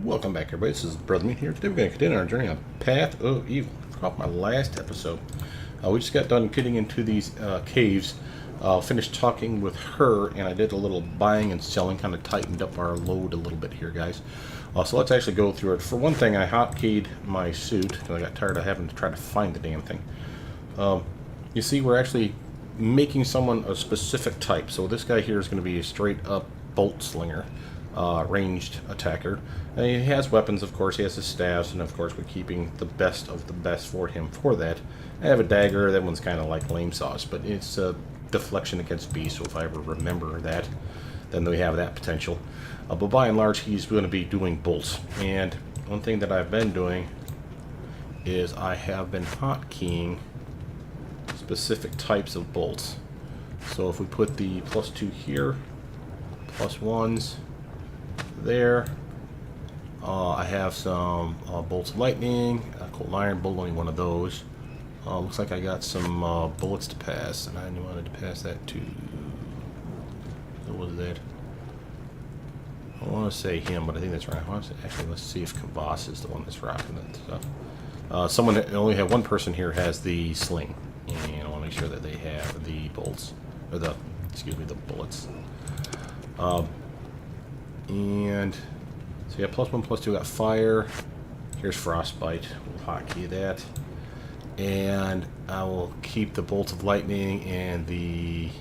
Welcome back, everybody. This is Brothermutant here. Today we're going to continue our journey on Path of Evil. Off my last episode, we just got done getting into these caves. Finished talking with her, and I did a little buying and selling. Kind of tightened up our load a little bit here, guys. So let's actually go through it. For one thing, I hotkeyed my suit because I got tired of having to try to find the damn thing. You see, we're actually making someone a specific type. So this guy here is going to be a straight up bolt slinger. Ranged attacker. And he has weapons, of course. He has his staves, and of course we're keeping the best of the best for him for that. I have a dagger. That one's kind of like lame sauce, but it's deflection against beast, so if I ever remember that, then we have that potential. But by and large, he's going to be doing bolts. And one thing that I've been doing is I have been hotkeying specific types of bolts. So if we put the +2 here, +1s there. I have some bolts of lightning, cold iron bolt, only one of those. Looks like I got some bullets to pass, and I wanted to pass that to. What was that? I want to say him, but I think that's right. Actually, let's see if Kavas is the one that's rocking it. So, someone that only have one person here has the sling, and I want to make sure that they have the bolts or the the bullets. And so yeah, +1, +2 got fire. Here's frostbite. We'll hotkey that. And I will keep the bolts of lightning and the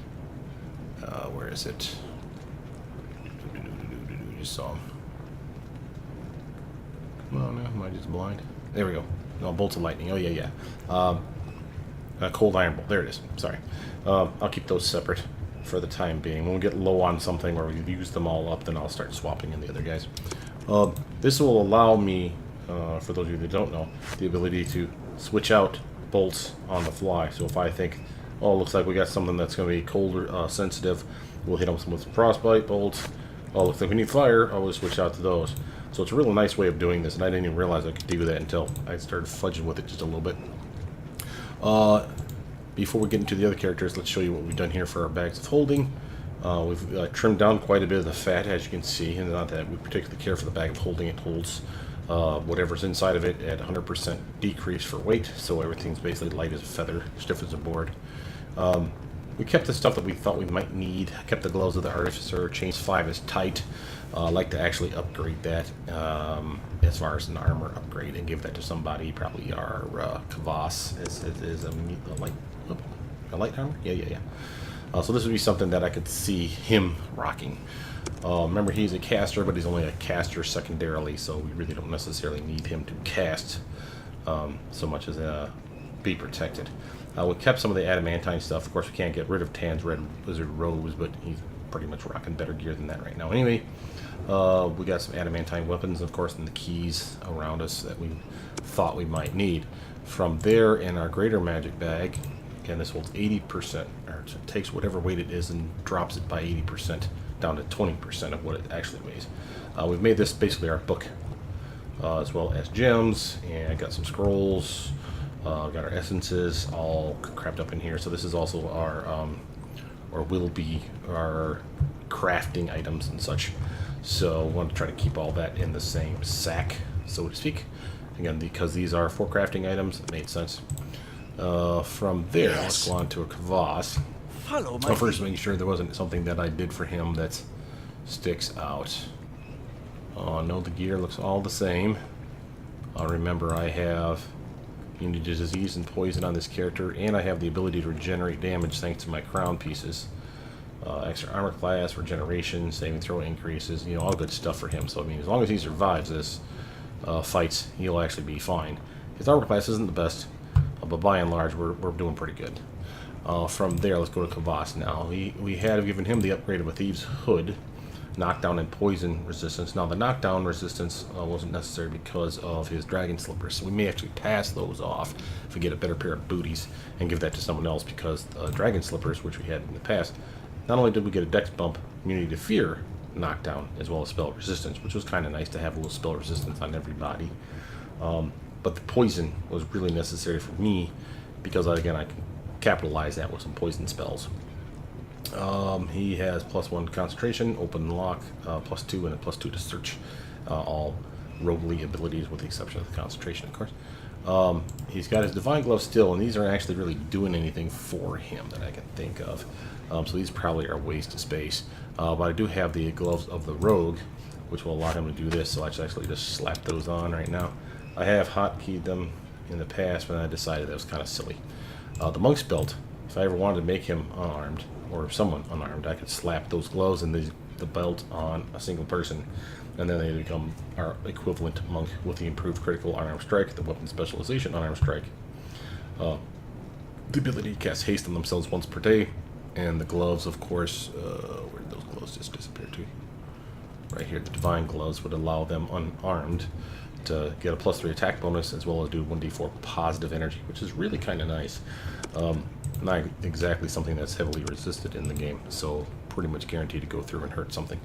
where is it? Just saw him. Come on now, am I just blind? There we go. No, bolts of lightning. Oh yeah, yeah. Cold iron bolt. There it is. Sorry. I'll keep those separate for the time being. When we get low on something or we've used them all up, then I'll start swapping in the other guys. This will allow me, for those of you that don't know, the ability to switch out bolts on the fly. So if I think, oh, looks like we got something that's going to be colder sensitive, we'll hit them with frostbite bolts. Oh, looks like we need fire, I'll switch out to those. So it's a real nice way of doing this, and I didn't even realize I could do that until I started fudging with it just a little bit. Before we get into the other characters, let's show you what we've done here for our bags of holding. We've trimmed down quite a bit of the fat, as you can see, and not that we particularly care for the bag of holding. It holds whatever's inside of it at 100% decrease for weight, so everything's basically light as a feather, stiff as a board. We kept the stuff that we thought we might need. I kept the gloves of the Artificer. Chains 5 is tight. I'd like to actually upgrade that as far as an armor upgrade and give that to somebody. Probably our Kavas is a light armor? Yeah. So this would be something that I could see him rocking. Remember, he's a caster, but he's only a caster secondarily, so we really don't necessarily need him to cast so much as be protected. We kept some of the adamantine stuff. Of course, we can't get rid of Tan's red wizard robes, but he's pretty much rocking better gear than that right now. Anyway, we got some adamantine weapons, of course, and the keys around us that we thought we might need. From there, in our greater magic bag, again, this holds 80%, or it takes whatever weight it is and drops it by 80% down to 20% of what it actually weighs. We've made this basically our book, as well as gems, and got some scrolls, got our essences all crapped up in here. So this is also our, or will be our crafting items and such. So I want to try to keep all that in the same sack, so to speak. Again, because these are for crafting items, it made sense. From there, let's go on to a Kavas. First, making sure there wasn't something that I did for him that sticks out. Oh no, the gear looks all the same. Remember, I have immunity to disease and poison on this character, and I have the ability to regenerate damage thanks to my crown pieces. Extra armor class, regeneration, saving throw increases, all good stuff for him. So I mean, as long as he survives this fights, he'll actually be fine. His armor class isn't the best, but by and large, we're doing pretty good. From there, let's go to Kavas now. We had given him the upgrade of a Thieves' Hood, knockdown and poison resistance. Now, the knockdown resistance wasn't necessary because of his dragon slippers, so we may actually pass those off if we get a better pair of booties and give that to someone else, because dragon slippers, which we had in the past, not only did we get a dex bump, immunity to fear knockdown, as well as spell resistance, which was kind of nice to have a little spell resistance on everybody. But the poison was really necessary for me because, again, I can capitalize that with some poison spells. He has +1 concentration, open lock, +2, and a +2 to search, all roguely abilities, with the exception of the concentration, of course. He's got his Divine Glove still, and these aren't actually really doing anything for him that I can think of. So these probably are a waste of space. But I do have the Gloves of the Rogue, which will allow him to do this, so I should actually just slap those on right now. I have hotkeyed them in the past, but I decided that was kind of silly. The Monk's Belt, if I ever wanted to make him unarmed, or someone unarmed, I could slap those gloves and the belt on a single person, and then they become our equivalent monk with the improved critical unarmed strike, the weapon specialization unarmed strike, the ability to cast haste on themselves once per day, and the gloves, of course, where did those gloves just disappear to? Right here, the Divine Gloves would allow them unarmed to get a +3 attack bonus, as well as do 1d4 positive energy, which is really kind of nice. Not exactly something that's heavily resisted in the game, so pretty much guaranteed to go through and hurt something.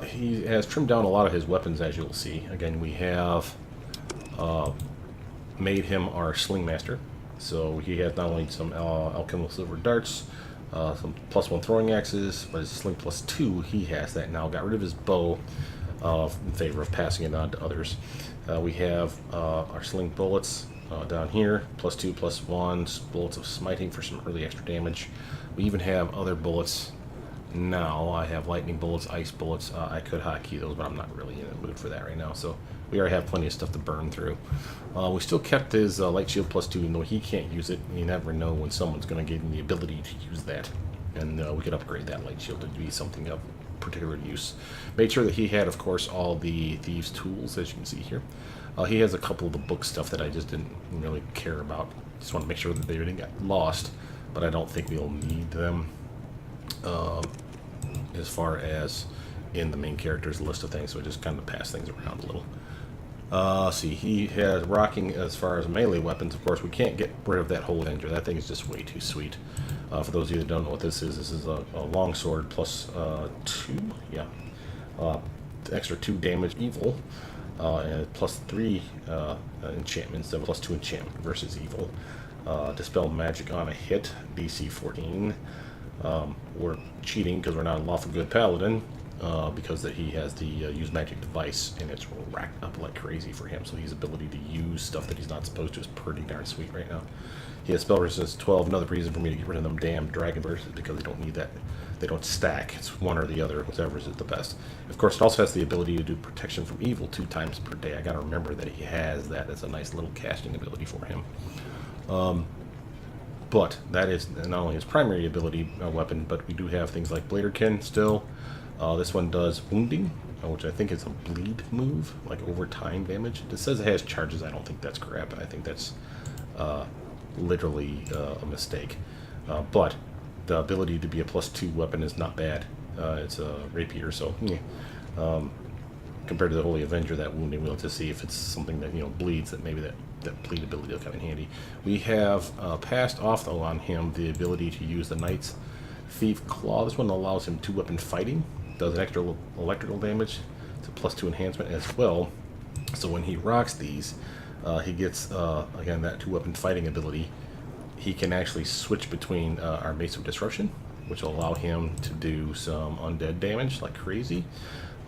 He has trimmed down a lot of his weapons, as you'll see. Again, we have made him our Sling Master, so he has not only some alchemical silver darts, some +1 throwing axes, but his Sling +2, he has that now. Got rid of his bow in favor of passing it on to others. We have our Sling bullets down here, +2, +1 bullets of smiting for some early extra damage. We even have other bullets now. I have lightning bullets, ice bullets. I could hotkey those, but I'm not really in the mood for that right now, so we already have plenty of stuff to burn through. We still kept his light shield +2, even though he can't use it. You never know when someone's going to give him the ability to use that, and we could upgrade that light shield to be something of particular use. Made sure that he had, of course, all the thieves' tools, as you can see here. He has a couple of the book stuff that I just didn't really care about. Just want to make sure that they didn't get lost, but I don't think we'll need them as far as in the main character's list of things, so I just kind of pass things around a little. See, he has rocking as far as melee weapons. Of course, we can't get rid of that whole Avenger. That thing is just way too sweet. For those of you that don't know what this is a long sword +2, yeah, extra 2 damage evil, and +3 enchantments, so +2 enchantment versus evil. Dispel magic on a hit, DC 14. We're cheating because we're not a lawful good paladin, because that he has the use magic device, and it's racked up like crazy for him, so his ability to use stuff that he's not supposed to is pretty darn sweet right now. He has spell resistance 12. Another reason for me to get rid of them damn dragon bursts is because they don't need that. They don't stack. It's one or the other, whichever is the best. Of course, it also has the ability to do protection from evil 2 times per day. I gotta remember that he has that as a nice little casting ability for him. But that is not only his primary ability weapon, but we do have things like Bladerkin still. This one does wounding, which I think is a bleed move, like over time damage. It says it has charges. I don't think that's correct. I think that's literally a mistake. But the ability to be a +2 weapon is not bad. It's a rapier, so compared to the Holy Avenger, that wounding, we'll have to see if it's something that bleeds, that maybe that bleed ability will come in handy. We have passed off though on him the ability to use the Knight's Thief Claw. This one allows him 2-weapon fighting. Does an extra electrical damage. It's a +2 enhancement as well. So when he rocks these, he gets again that 2-weapon fighting ability. He can actually switch between our Mace of Disruption, which will allow him to do some undead damage like crazy.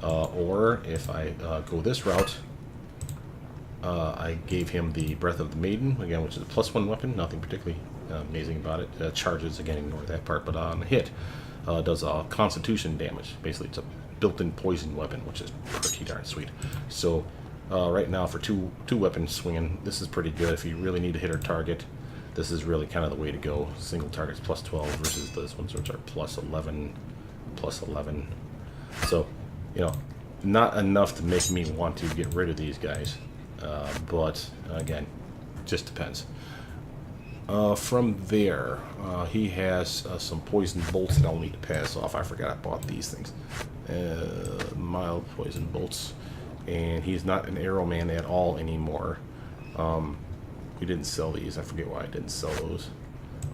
Or if I go this route, I gave him the Breath of the Maiden, again, which is a +1 weapon, nothing particularly amazing about it. Charges, again, ignore that part, but on a hit, does constitution damage. Basically, it's a built-in poison weapon, which is pretty darn sweet. So right now, for two weapon swinging, this is pretty good. If you really need to hit our target, this is really kind of the way to go. Single targets +12 versus those ones, which are +11, +11. So, not enough to make me want to get rid of these guys. But again, just depends. From there, he has some poison bolts that I'll need to pass off. I forgot I bought these things. Mild poison bolts. And he's not an arrow man at all anymore. We didn't sell these. I forget why I didn't sell those.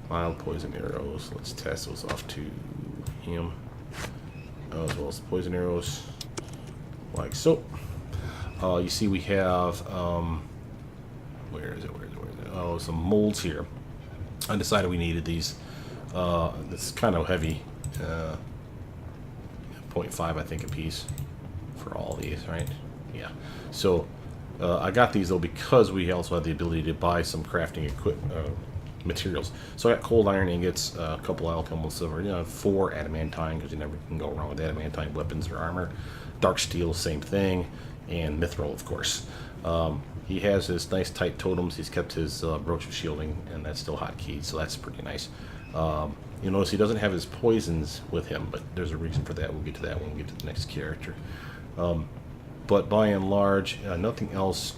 Mild poison arrows. Let's test those off to him. As well as poison arrows. Like so. You see we have, where is it? Oh, some molds here. I decided we needed these. It's kind of heavy. 0.5, I think, a piece for all these, right? Yeah. So I got these though because we also had the ability to buy some crafting materials. So I got cold iron ingots, a couple alchemical silver, 4 adamantine, because you never can go wrong with adamantine weapons or armor. Dark steel, same thing, and mithril, of course. He has his nice tight totems. He's kept his brooch of shielding, and that's still hotkeyed, so that's pretty nice. You notice he doesn't have his poisons with him, but there's a reason for that. We'll get to that when we get to the next character. But by and large, nothing else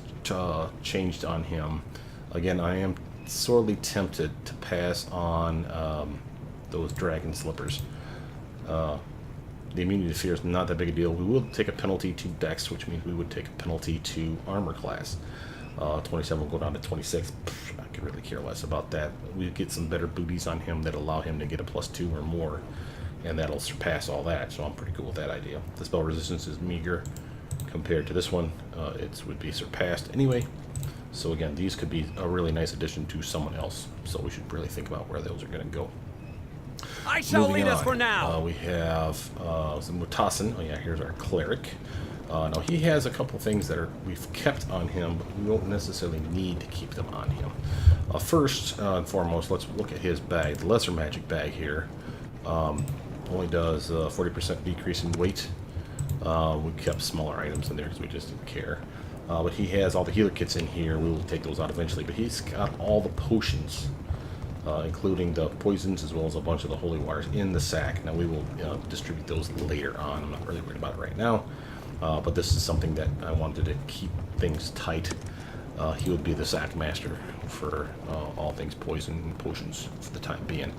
changed on him. Again, I am sorely tempted to pass on those dragon slippers. The immunity to fear is not that big a deal. We will take a penalty to dex, which means we would take a penalty to armor class. 27 will go down to 26. I could really care less about that. We get some better booties on him that allow him to get a +2 or more, and that'll surpass all that, so I'm pretty cool with that idea. The spell resistance is meager compared to this one. It would be surpassed anyway. So again, these could be a really nice addition to someone else, so we should really think about where those are going to go. I shall lead us for now. We have some Mutasin. Oh yeah, here's our cleric. Now he has a couple things that we've kept on him, but we won't necessarily need to keep them on him. First and foremost, let's look at his bag. The lesser magic bag here only does 40% decrease in weight. We kept smaller items in there because we just didn't care. But he has all the healer kits in here. We will take those out eventually. But he's got all the potions, including the poisons as well as a bunch of the holy waters in the sack. Now we will distribute those later on. I'm not really worried about it right now. But this is something that I wanted to keep things tight. He would be the sack master for all things poison and potions for the time being.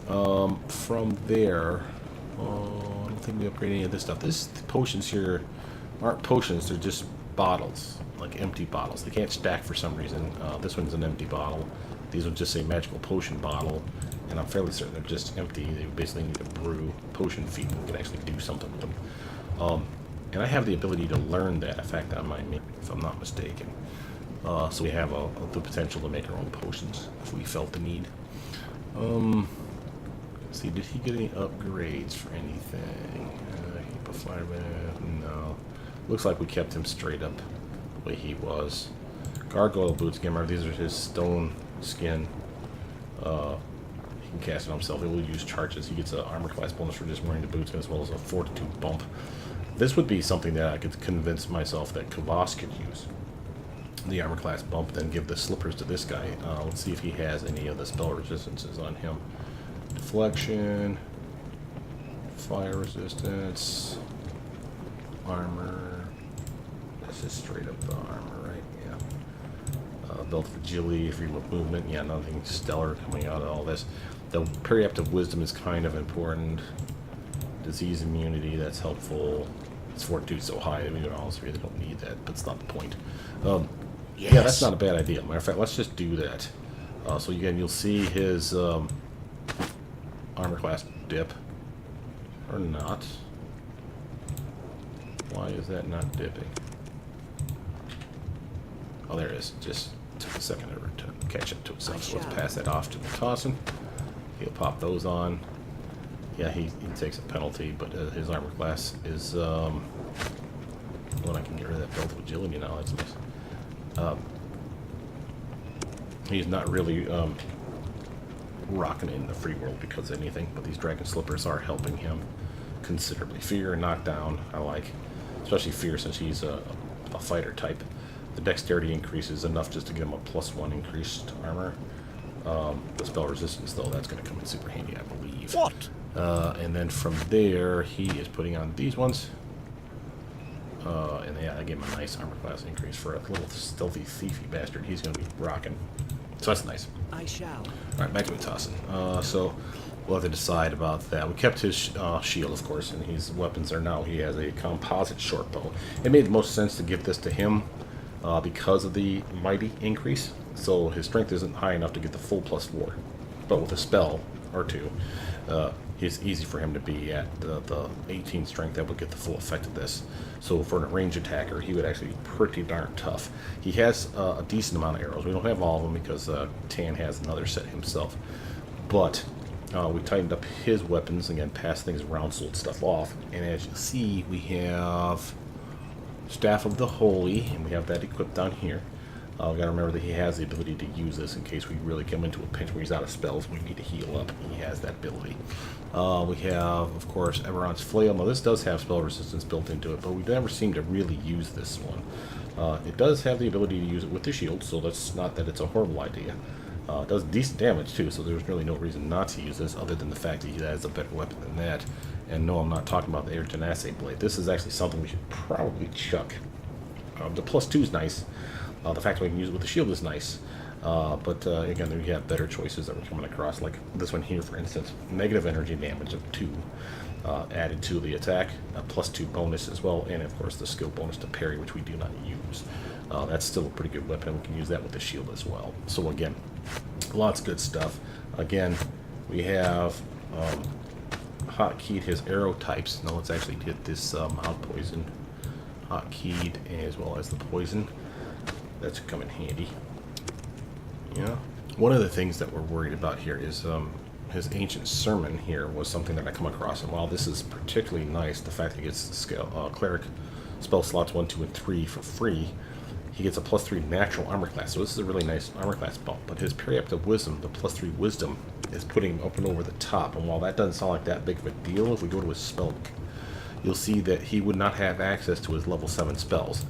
From there, I don't think we upgrade any of this stuff. The potions here aren't potions, they're just bottles, like empty bottles. They can't stack for some reason. This one's an empty bottle. These would just say magical potion bottle, and I'm fairly certain they're just empty. They basically need to brew potion feed and we can actually do something with them. And I have the ability to learn that. In fact, I might make, if I'm not mistaken. So we have the potential to make our own potions if we felt the need. Let's see, did he get any upgrades for anything? Heap of fire, no. Looks like we kept him straight up the way he was. Gargoyle boots, again, remember, these are his stone skin. He can cast it on himself. He will use charges. He gets an armor class bonus for just wearing the boots, as well as a fortitude bump. This would be something that I could convince myself that Kavas could use. The armor class bump, then give the slippers to this guy. Let's see if he has any of the spell resistances on him. Deflection, fire resistance, armor. This is straight up the armor, right? Yeah. Belt of agility, free movement. Yeah, nothing stellar coming out of all this. The periaptive wisdom is kind of important. Disease immunity, that's helpful. It's fortitude so high, I mean, honestly, they don't need that, but it's not the point. Yes. Yeah, that's not a bad idea. Matter of fact, let's just do that. So again, you'll see his armor class dip. Or not. Why is that not dipping? Oh, there it is. Just took a second to catch up to itself. So let's pass that off to the Tossin. He'll pop those on. Yeah, he takes a penalty, but his armor class is when I can get rid of that belt of agility now. That's nice. He's not really rocking in the free world because of anything, but these dragon slippers are helping him considerably. Fear and knockdown, I like, especially fear since he's a fighter type. The dexterity increases enough just to give him a +1 increased armor. The spell resistance, though, that's going to come in super handy, I believe. What? And then from there, he is putting on these ones. And yeah, I gave him a nice armor class increase for a little stealthy, thiefy bastard. He's going to be rocking. So that's nice. I shall. All right, back to Mutasin. So we'll have to decide about that. We kept his shield, of course, and his weapons are now. He has a composite short bow. It made the most sense to give this to him because of the mighty increase. So his strength isn't high enough to get the full +4. But with a spell or two, it's easy for him to be at the 18 strength that would get the full effect of this. So for a range attacker, he would actually be pretty darn tough. He has a decent amount of arrows. We don't have all of them because Tan has another set himself. But we tightened up his weapons, again, passed things around, sold stuff off. And as you see, we have Staff of the Holy, and we have that equipped down here. We gotta remember that he has the ability to use this in case we really come into a pinch where he's out of spells. We need to heal up. He has that ability. We have, of course, Eberron's Flail. Now, this does have spell resistance built into it, but we never seem to really use this one. It does have the ability to use it with the shield, so that's not that it's a horrible idea. It does decent damage, too, so there's really no reason not to use this other than the fact that he has a better weapon than that. And no, I'm not talking about the Air Genasi Blade. This is actually something we should probably chuck. The +2 is nice. The fact that we can use it with the shield is nice. But again, there you have better choices that we're coming across, like this one here, for instance. Negative energy damage of 2 added to the attack, a +2 bonus as well, and of course the skill bonus to parry, which we do not use. That's still a pretty good weapon, and we can use that with the shield as well. So again, lots of good stuff. Again, we have hotkeyed his arrow types. Now let's actually get this out poison hotkeyed as well as the poison. That's come in handy. Yeah. One of the things that we're worried about here is his ancient sermon here was something that I come across, and while this is particularly nice, the fact that he gets the scale cleric spell slots 1, 2, and 3 for free, he gets a +3 natural armor class. So this is a really nice armor class bump. But his periaptive wisdom, the +3 wisdom, is putting him up and over the top. And while that doesn't sound like that big of a deal, if we go to his spell book, you'll see that he would not have access to his level 7 spells.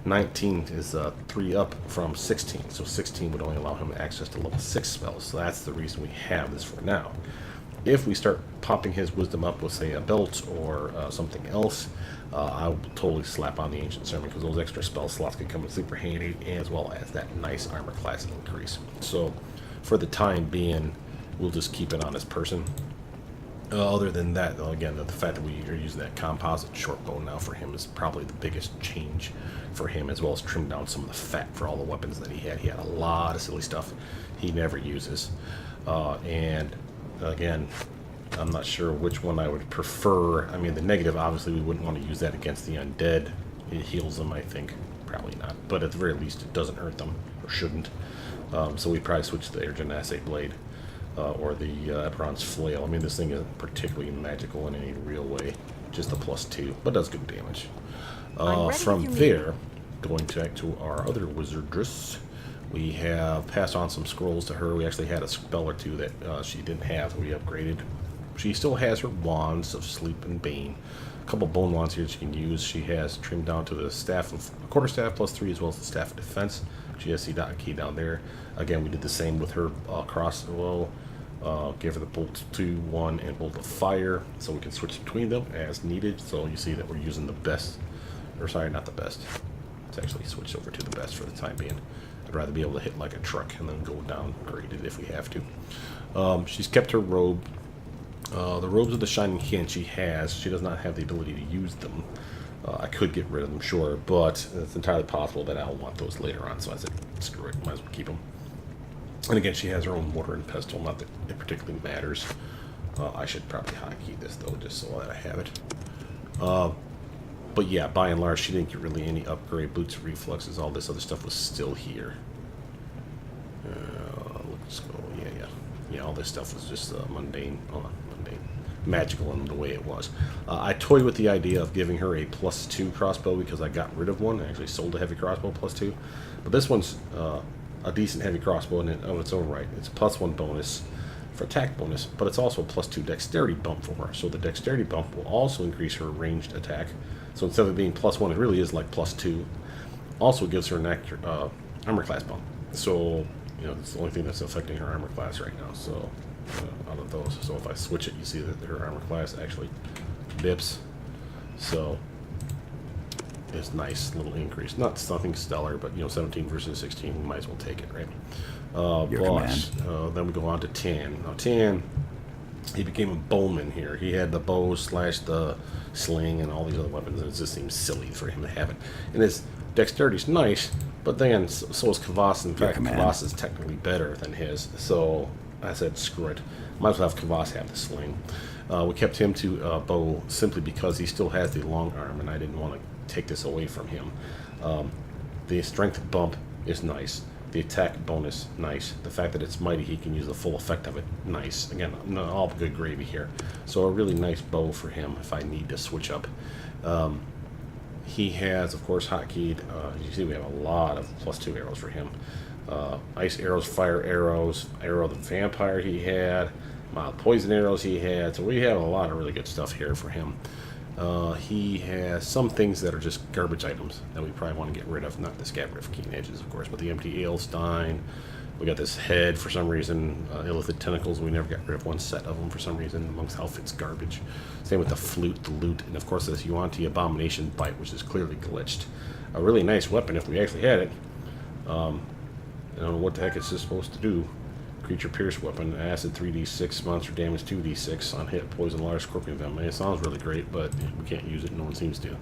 19 is 3 up from 16, so 16 would only allow him access to level 6 spells. So that's the reason we have this for now. If we start popping his wisdom up with, say, a belt or something else, I will totally slap on the Ancient Sermon, because those extra spell slots can come in super handy, as well as that nice armor class increase. So for the time being, we'll just keep it on his person. Other than that, again, the fact that we are using that composite short bow now for him is probably the biggest change for him, as well as trim down some of the fat for all the weapons that he had. He had a lot of silly stuff he never uses. And again, I'm not sure which one I would prefer. I mean, the negative, obviously, we wouldn't want to use that against the undead. It heals them, I think. Probably not. But at the very least, it doesn't hurt them, or shouldn't. So we'd probably switch to the Air Genasi Blade. Or the Eberron's Flail. I mean, this thing isn't particularly magical in any real way, just a +2, but does good damage. From there, going back to our other wizardress, we have passed on some scrolls to her. We actually had a spell or two that she didn't have that we upgraded. She still has her wands of Sleep and Bane. A couple bone wands here she can use. She has trimmed down to the staff of quarterstaff +3, as well as the staff of defense. She has the key down there. Again, we did the same with her crossbow. Gave her the bolt 2, 1, and bolt of fire, so we can switch between them as needed. So you see that we're using the best, or sorry, not the best. Let's actually switch over to the best for the time being. I'd rather be able to hit like a truck and then go downgrade it if we have to. She's kept her robe. The robes of the Shining Hint she has. She does not have the ability to use them. I could get rid of them, sure, but it's entirely possible that I'll want those later on, so I said, screw it, might as well keep them. And again, she has her own mortar and pestle, not that it particularly matters. I should probably hotkey this, though, just so that I have it. But yeah, by and large, she didn't get really any upgrade. Boots, reflexes, all this other stuff was still here. Let's go, yeah, all this stuff was just mundane, magical in the way it was. I toyed with the idea of giving her a +2 crossbow because I got rid of one. I actually sold a heavy crossbow +2. But this one's a decent heavy crossbow in and of its own right. It's a +1 bonus for attack bonus, but it's also a +2 dexterity bump for her. So the dexterity bump will also increase her ranged attack. So instead of it being +1, it really is like +2. Also gives her an armor class bump. So, you know, it's the only thing that's affecting her armor class right now. So out of those, so if I switch it, you see that her armor class actually dips. So it's nice little increase. Nothing stellar, but you know, 17 versus 16, we might as well take it, right? Then we go on to Tan. Now Tan, he became a bowman here. He had the bow / the sling and all these other weapons, and it just seems silly for him to have it. And his dexterity's nice, but then so is Kvass. In fact, Kvass is technically better than his. So I said, screw it. Might as well have Kvass have the sling. We kept him to bow simply because he still has the long arm, and I didn't want to take this away from him. The strength bump is nice. The attack bonus, nice. The fact that it's mighty, he can use the full effect of it, nice. Again, all good gravy here. So a really nice bow for him if I need to switch up. He has, of course, hotkeyed. As you see, we have a lot of +2 arrows for him. Ice arrows, fire arrows, arrow the vampire he had, mild poison arrows he had. So we have a lot of really good stuff here for him. He has some things that are just garbage items that we probably want to get rid of. Not the scabbard of keen edges, of course, but the empty Aelstein. We got this head for some reason. Illithid tentacles. We never got rid of one set of them for some reason. Amongst outfits, garbage. Same with the flute, the loot, and of course this Yuan-Ti abomination bite, which is clearly glitched. A really nice weapon if we actually had it. I don't know what the heck it's supposed to do. Creature pierce weapon, acid 3d6, monster damage 2d6 on hit, poison, large scorpion venom. It sounds really great, but we can't use it. No one seems to.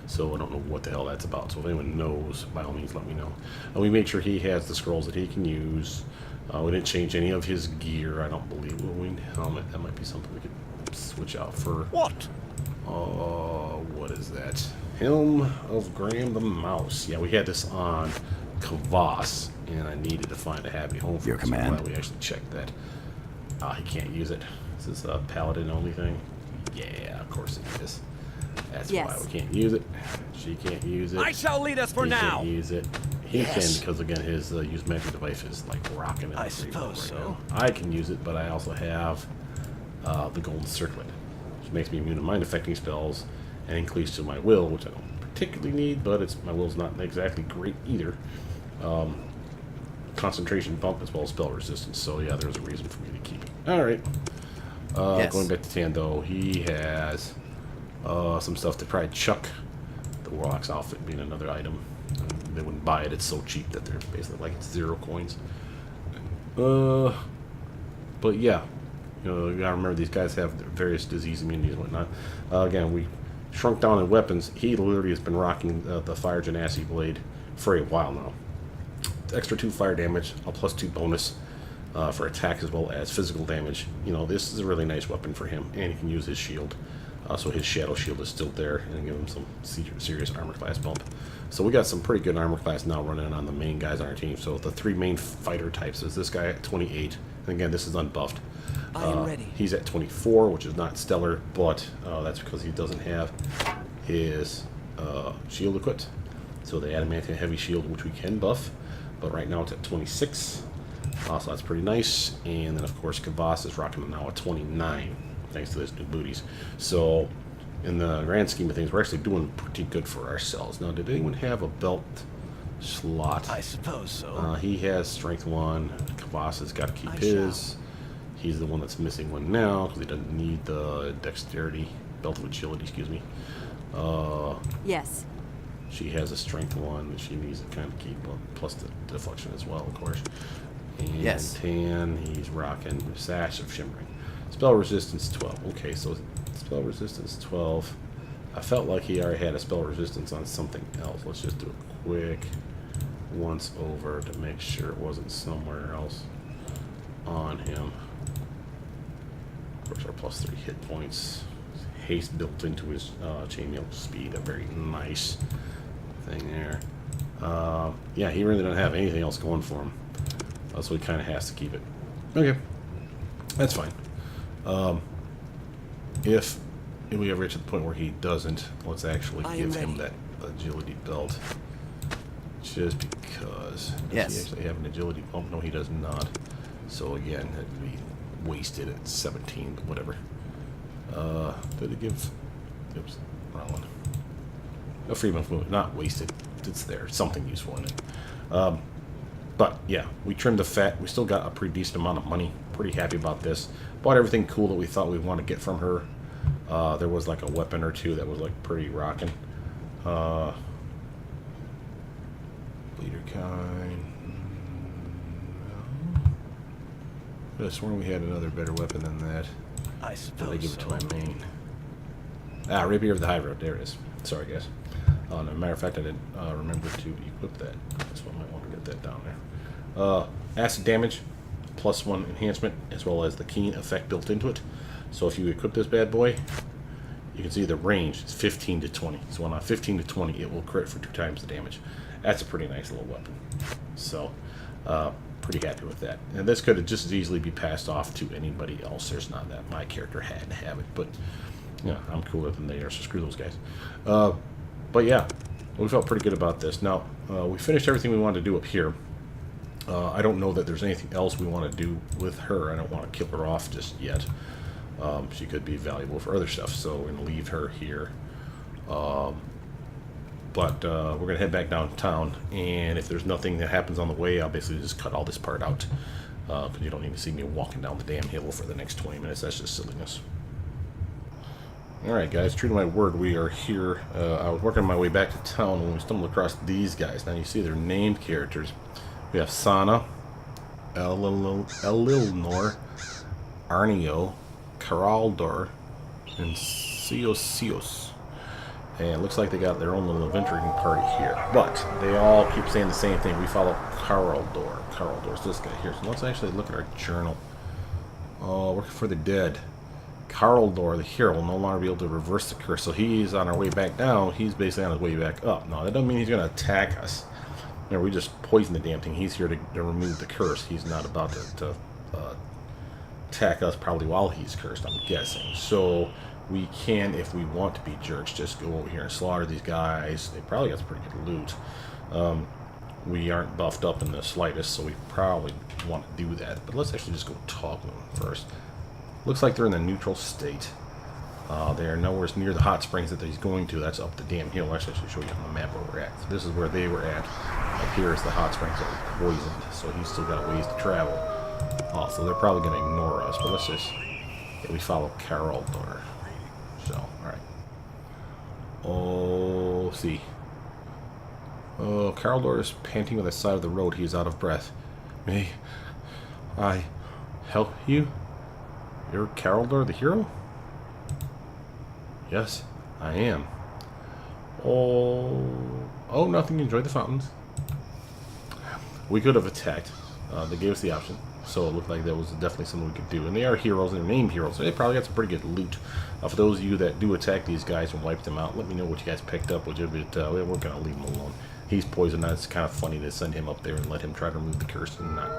So I don't know what the hell that's about. So if anyone knows, by all means, let me know. And we make sure he has the scrolls that he can use. We didn't change any of his gear, I don't believe. Winged helmet, that might be something we could switch out for. What? What is that? Helm of Graham the Mouse. Yeah, we had this on Kvass, and I needed to find a happy home for Your it. command. So I'm glad we actually checked that. He can't use it. Is this a paladin only thing? Yeah, of course it is. That's why we can't use it. She can't use it. I shall lead us for He now. can't use it. He can because again his use magic device is like rocking. I suppose so. I can use it, but I also have the golden circlet, which makes me immune to mind affecting spells and increase to my will, which I don't particularly need, but it's my will's not exactly great either. Concentration bump as well as spell resistance. So yeah, there's a reason for me to keep it. All right. Going back to Tando, he has some stuff to probably chuck. The Warlock's outfit being another item. They wouldn't buy it. It's so cheap that they're basically like 0 coins. But yeah, you gotta remember these guys have various disease immunities and whatnot. Again, we shrunk down in weapons. He literally has been rocking the Fire Genasi blade for a while now. Extra 2 fire damage, a +2 bonus for attack as well as physical damage. You know, this is a really nice weapon for him, and he can use his shield. So his shadow shield is still there, and give him some serious armor class bump. So we got some pretty good armor class now running on the main guys on our team. So the 3 main fighter types is this guy at 28, and again this is unbuffed. I am ready. He's at 24, which is not stellar, but that's because he doesn't have his shield equipped. So the adamantine heavy shield, which we can buff, but right now it's at 26. So that's pretty nice. And then of course Kvass is rocking now at 29, thanks to those new booties. So in the grand scheme of things, we're actually doing pretty good for ourselves. Now, did anyone have a belt slot? I suppose so. He has strength 1. Kvass has got to keep his. He's the one that's missing one now because he doesn't need the dexterity, belt of agility, excuse me. Yes. She has a strength 1 that she needs to kind of keep up, plus the deflection as well, of course. And 10, he's rocking Sash of Shimmering. Spell resistance 12. Okay, so spell resistance 12. I felt like he already had a spell resistance on something else. Let's just do a quick once over to make sure it wasn't somewhere else on him. Of course, our +3 hit points. Haste built into his chainmail speed. A very nice thing there. Yeah, he really doesn't have anything else going for him. So he kind of has to keep it. Okay, that's fine. If we ever reach the point where he doesn't, let's actually give him that agility belt. Just because. Does he actually have an agility bump? No, he does not. So again, it'd be wasted at 17, but whatever. Did it give... Oops, wrong one. A free movement, not wasted. It's there. Something useful in it. But yeah, we trimmed the fat. We still got a pretty decent amount of money. Pretty happy about this. Bought everything cool that we thought we'd want to get from her. There was like a weapon or two that was like pretty rocking. Leader kind. I could have sworn we had another better weapon than that. I suppose I give it to my main. Rapier of the High Road. There it is. Sorry, guys. As a matter of fact, I didn't remember to equip that. So I might want to get that down there. Acid damage, +1 enhancement, as well as the keen effect built into it. So if you equip this bad boy, you can see the range is 15 to 20. So on 15 to 20, it will crit for 2 times the damage. That's a pretty nice little weapon. So, pretty happy with that. And this could just as easily be passed off to anybody else. There's not that my character had to have it, but yeah, I'm cooler than they are, so screw those guys. But yeah, we felt pretty good about this. Now, we finished everything we wanted to do up here. I don't know that there's anything else we want to do with her. I don't want to kill her off just yet. She could be valuable for other stuff, so we're going to leave her here. But we're going to head back downtown, and if there's nothing that happens on the way, I'll basically just cut all this part out. Because you don't need to see me walking down the damn hill for the next 20 minutes. That's just silliness. Alright guys, true to my word, we are here. I was working my way back to town when we stumbled across these guys. Now you see they're named characters. We have Sana, Elilnor, Arnio, Caraldor, and Sios. And it looks like they got their own little adventuring party here. But they all keep saying the same thing. We follow Caraldor. Caraldor's this guy here. So let's actually look at our journal. Working for the dead. Caraldor, the hero, will no longer be able to reverse the curse. So he's on our way back down. He's basically on his way back up. No, that doesn't mean he's going to attack us. Remember, we just poisoned the damn thing. He's here to remove the curse. He's not about to attack us probably while he's cursed, I'm guessing. So we can, if we want to be jerks, just go over here and slaughter these guys. They probably got some pretty good loot. We aren't buffed up in the slightest, so we probably want to do that. But let's actually just go talk to them first. Looks like they're in the neutral state. They are nowhere near the hot springs that he's going to. That's up the damn hill. Actually, I should show you on the map where we're at. So this is where they were at. Up here is the hot springs that were poisoned, so he's still got ways to travel. So they're probably going to ignore us, but let's just... Yeah, we follow Caraldor. So, alright. Oh, see. Oh, Caraldor is panting on the side of the road. He is out of breath. May I help you? You're Caraldor the hero? Yes, I am. Oh, nothing. Enjoy the fountains. We could have attacked. They gave us the option, so it looked like that was definitely something we could do. And they are heroes, and they're named heroes, so they probably got some pretty good loot. For those of you that do attack these guys and wipe them out, let me know what you guys picked up. We're going to leave him alone. He's poisoned. It's kind of funny to send him up there and let him try to remove the curse and not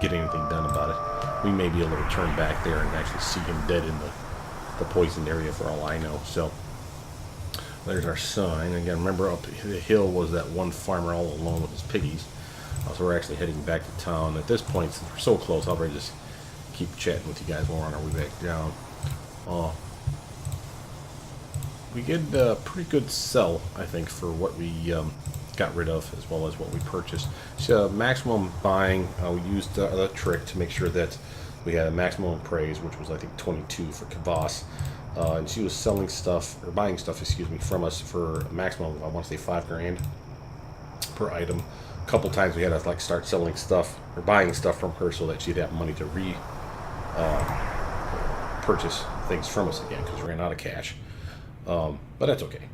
get anything done about it. We may be able to turn back there and actually see him dead in the poisoned area for all I know. So there's our sign. Again, remember up the hill was that one farmer all alone with his piggies. So we're actually heading back to town. At this point, since we're so close, I'll probably just keep chatting with you guys while we're on our way back down. We get a pretty good sell, I think, for what we got rid of as well as what we purchased. So maximum buying, we used the trick to make sure that we had a maximum praise, which was I think 22 for Kavas. And she was selling stuff, or buying stuff, excuse me, from us for a maximum, I want to say $5 grand per item. A couple times we had to like start selling stuff or buying stuff from her so that she'd have money to purchase things from us again because we ran out of cash. But that's okay.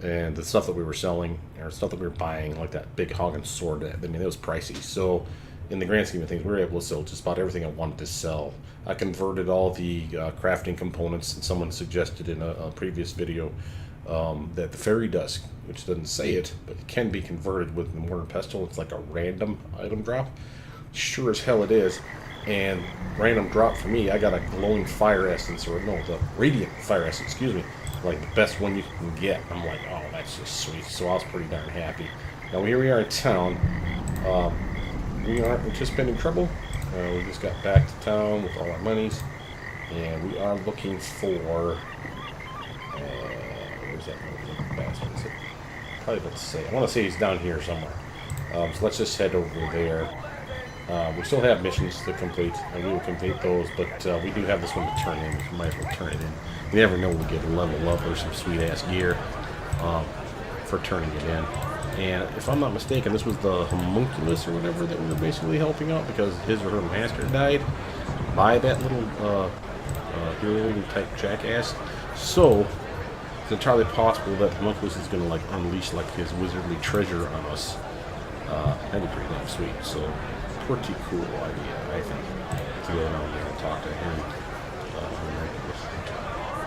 And the stuff that we were selling, or stuff that we were buying, like that big Hagen sword, I mean, it was pricey. So in the grand scheme of things, we were able to sell just about everything I wanted to sell. I converted all the crafting components, and someone suggested in a previous video that the fairy dust, which doesn't say it, but it can be converted with the mortar and pestle. It's like a random item drop. Sure as hell it is. And random drop for me, I got a glowing fire essence, or no, the radiant fire essence, excuse me. Like the best one you can get. I'm like, oh, that's just sweet. So I was pretty darn happy. Now here we are in town. We aren't anticipating trouble. We just got back to town with all our monies, and we are looking for. Where's that little bastard? Is it? Probably about to say. I want to say he's down here somewhere. So let's just head over there. We still have missions to complete, and we will complete those, but we do have this one to turn in. We might as well turn it in. You never know when we get a level up or some sweet-ass gear for turning it in. And if I'm not mistaken, this was the homunculus or whatever that we were basically helping out because his or her master died by that little hero-type jackass. So it's entirely possible that the homunculus is going to like unleash like his wizardly treasure on us. That'd be pretty damn sweet. So pretty cool idea, I think, to go down there and talk to him.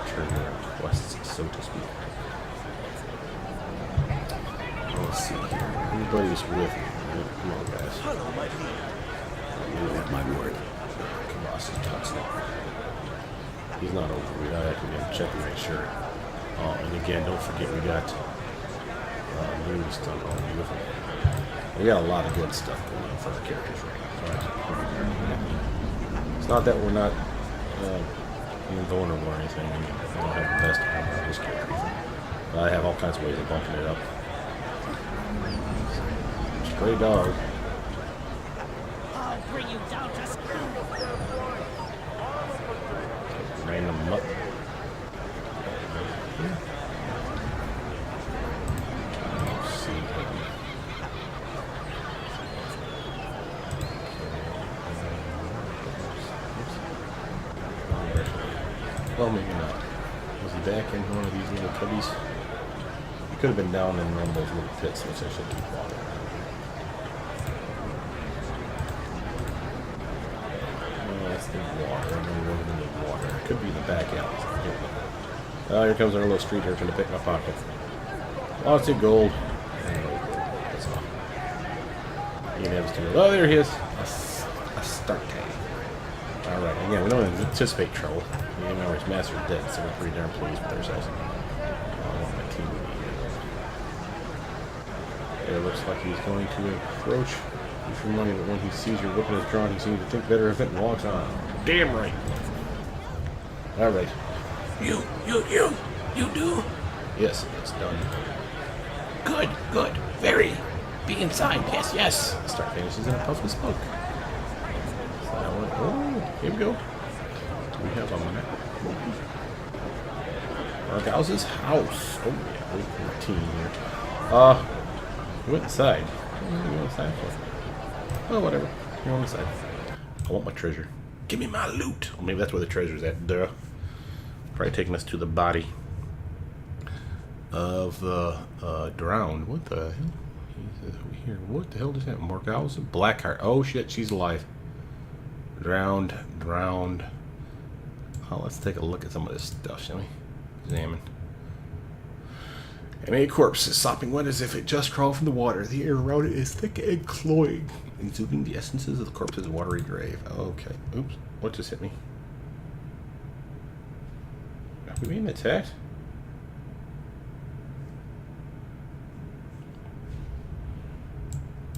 Turn their quests, so to speak. Let's see here. Everybody's with me. Come on, guys. Hello, my dear. You have my word. Kavas is toxic. He's not over. We gotta actually check and make sure. And again, don't forget we got new stuff. Oh, beautiful. We got a lot of good stuff going on for our characters right now. It's not that we're not invulnerable or anything. I don't have the best armor on this character. But I have all kinds of ways of bumping it up. Stray dog. I'll bring you down to Random mutt. Well, maybe not. Was he back in one of these little cubbies? He could have been down in one of those little pits, which I should keep water. Oh, that's the water. I know we're going to need water. It could be the back alleys. Oh, here comes our little street urchin to pick my pocket. Lots of gold. That's all. You can have his two. Oh, there he is. A start tag. Alright, again, we don't anticipate trouble. You know, his master's dead, so we're pretty darn pleased with ourselves. I want my team to be here. It looks like he's going to approach. Use your money, but when he sees your weapon is drawn, he seems to think better of it and walks on. Damn right! Alright. You do? Yes, it's done. Good. Very. Be inside. Yes. The start vanishes in a puff of smoke. Oh, here we go. We have a map. Argouse's house. Oh yeah, we're 14 here. We went inside. What are we going inside for? Oh, whatever. You're on the side. I want my treasure. Give me my loot. Well, maybe that's where the treasure's at. Duh. Probably taking us to the body of the drowned. What the hell? He's here. What the hell does that? Morgause? Blackheart. Oh shit, she's alive. Drowned. Oh, let's take a look at some of this stuff, shall we? Examine. A corpse is sopping wet as if it just crawled from the water. The air around it is thick and cloying, exuding the essences of the corpse's watery grave. Okay. Oops. What just hit me? Are we being attacked?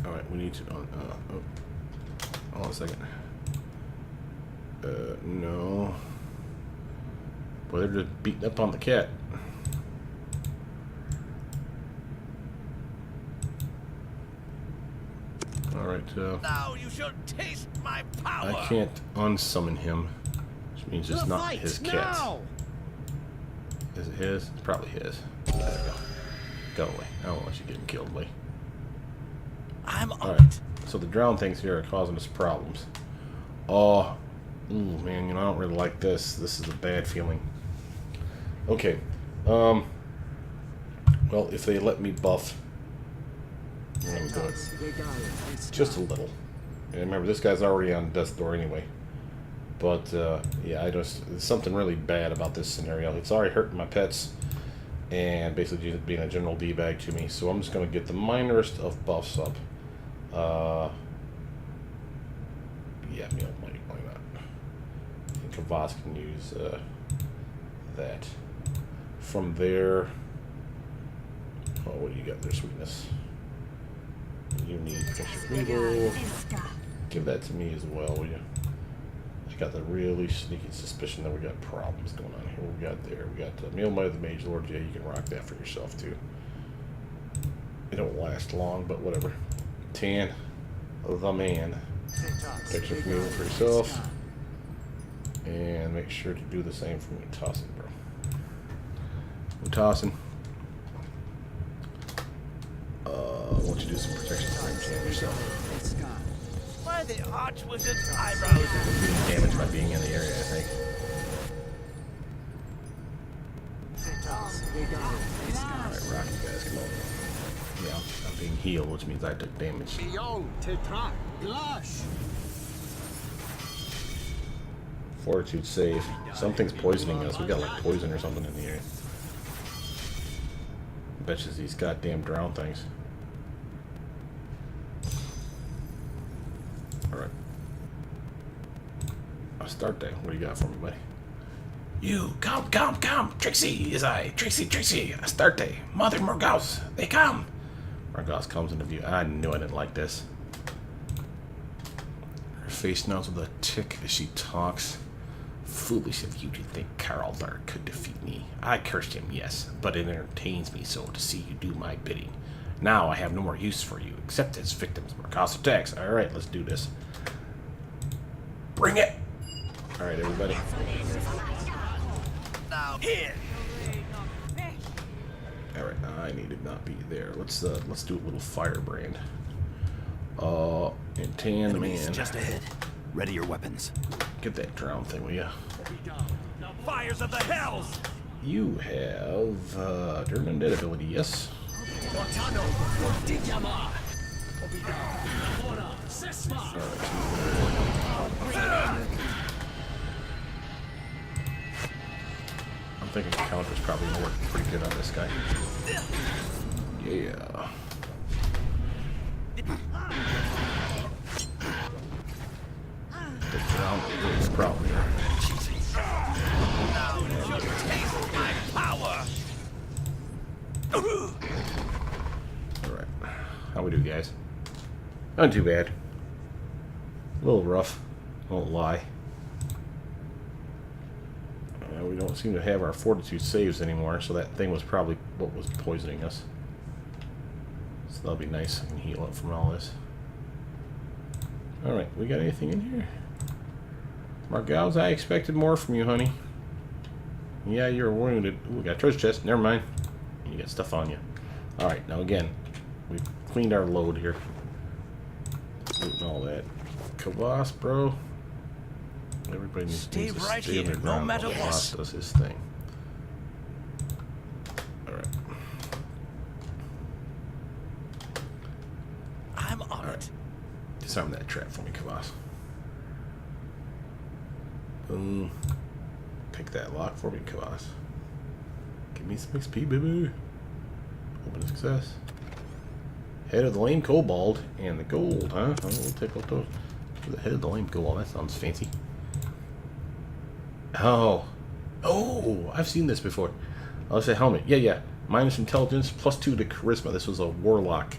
Alright, we need to... Hold on a second. No. Boy, they're just beating up on the cat. Alright, Now you shall taste my power. I can't unsummon him, which means it's not his cat's. Is it his? It's probably his. There we go. Go away. I don't want you getting killed, buddy. I'm on Alright, it. so the drowned things here are causing us problems. Oh, ooh, man, you know, I don't really like this. This is a bad feeling. Okay, well, if they let me buff, I'm good. Just a little. And remember, this guy's already on death's door anyway. But, yeah, there's something really bad about this scenario. It's already hurting my pets, and basically just being a general D-bag to me. So I'm just going to get the minorest of buffs up. Yeah, meal might, why not? And Kavas can use that. From there, oh, what do you got there, sweetness? You need pressure needle. Give that to me as well, will you? I got the really sneaky suspicion that we got problems going on here. We got there. We got Meal Might of the Mage Lord. Yeah, you can rock that for yourself too. It don't last long, but whatever. Tan, the man. Picture for me for yourself. And make sure to do the same for me. Tossing, bro. I'm tossing. Why don't you do some protection for him, yourself? Why the Archwizard's eyebrows? Being damaged by being in the area, I think. Alright, rock you guys, come on. Yeah, I'm being healed, which means I took damage. Fortitude save. Something's poisoning us. We got like poison or something in the area. Betches these goddamn drown things. Alright. I'll start that. What do you got for me, buddy? You, come, Trixie, is I. Trixie, Astarte, Mother Morgause, they come. Morgause comes into view. I knew I didn't like this. Her face nods with a tick as she talks. Foolish of you to think Karldar could defeat me. I cursed him, yes, but it entertains me so to see you do my bidding. Now I have no more use for you, except as victims. Morgause attacks. Alright, let's do this. Bring it. Alright, everybody. Now in. Alright, I need to not be there. Let's do a little firebrand. And tan the Enemies man. just ahead. Ready your weapons. Get that drown thing, will ya? Fires of the hells. You have Dirt Undead ability, yes. I'm thinking the counter's probably gonna work pretty good on this guy. Yeah. The drown is probably Now you shall taste my power. alright. How we do, guys? Not too bad. A little rough. Won't lie. We don't seem to have our fortitude saves anymore, so that thing was probably what was poisoning us. So that'll be nice. I can heal up from all this. Alright, we got anything in here? Morgause, I expected more from you, honey. Yeah, you're wounded. Ooh, we got a treasure chest. Never mind. You got stuff on you. Alright, now again, we've cleaned our load here. Loot and all that. Kvass, bro. Everybody needs Stay to right stay on here, their no ground matter while what. Kvass does his thing. Alright. I'm on it. Disarm that trap for me, Kvass. Boom. Pick that lock for me, Kvass. Give me some XP, baby. Open success. Head of the lame kobold and the gold, huh? Oh, we'll take out those. The head of the lame kobold. That sounds fancy. Oh. Oh, I've seen this before. I'll say helmet. Yeah. Minus intelligence, +2 to charisma. This was a warlock.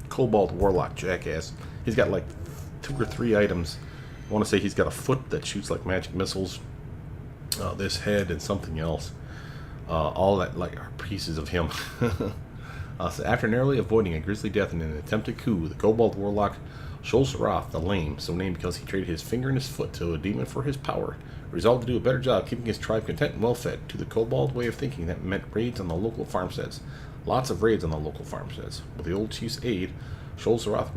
Kobold warlock jackass. He's got like 2 or 3 items. I want to say he's got a foot that shoots like magic missiles. This head and something else. All that like are pieces of him. So after narrowly avoiding a grisly death in an attempted coup, the Kobold Warlock Sholsarath the Lame, so named because he traded his finger and his foot to a demon for his power, resolved to do a better job keeping his tribe content and well-fed. To the Kobold way of thinking, that meant raids on the local farmsteads. Lots of raids on the local farmsteads. With the old chief's aid, Sholsarath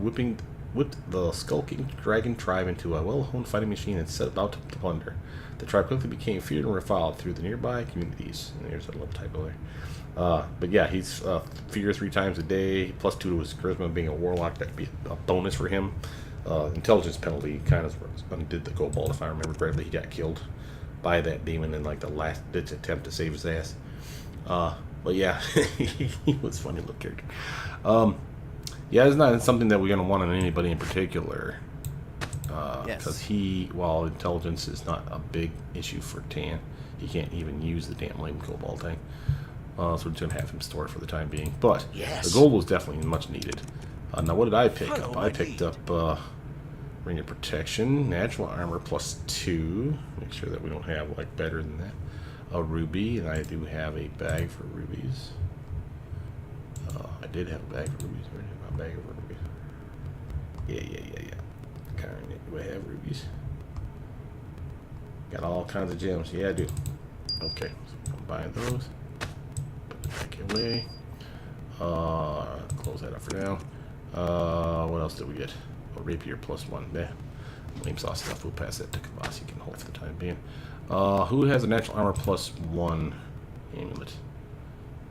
whipped the skulking dragon tribe into a well-honed fighting machine and set about to plunder. The tribe quickly became feared and reviled through the nearby communities. And there's a little typo there. But yeah, he's fear 3 times a day, +2 to his charisma. Being a warlock, that could be a bonus for him. Intelligence penalty kind of undid the kobold, if I remember correctly. He got killed by that demon in like the last ditch attempt to save his ass. But yeah, he was a funny little character. Yeah, it's not something that we're going to want on anybody in particular. Because he, while intelligence is not a big issue for Tan, he can't even use the damn lame kobold thing. So we're just going to have him store it for the time being. But the gold was definitely much needed. Now, what did I pick up? I picked up Ring of Protection, Natural Armor +2. Make sure that we don't have like better than that. A ruby, and I do have a bag for rubies. I did have a bag for rubies. Where did my bag of rubies? Yeah. Do I have rubies? Got all kinds of gems. Yeah, I do. Okay, so combine those. Put it back away. Close that up for now. What else did we get? A rapier +1. Yeah. Lame saw stuff. We'll pass that to Kvass. You can hold for the time being. Who has a natural armor +1 amulet?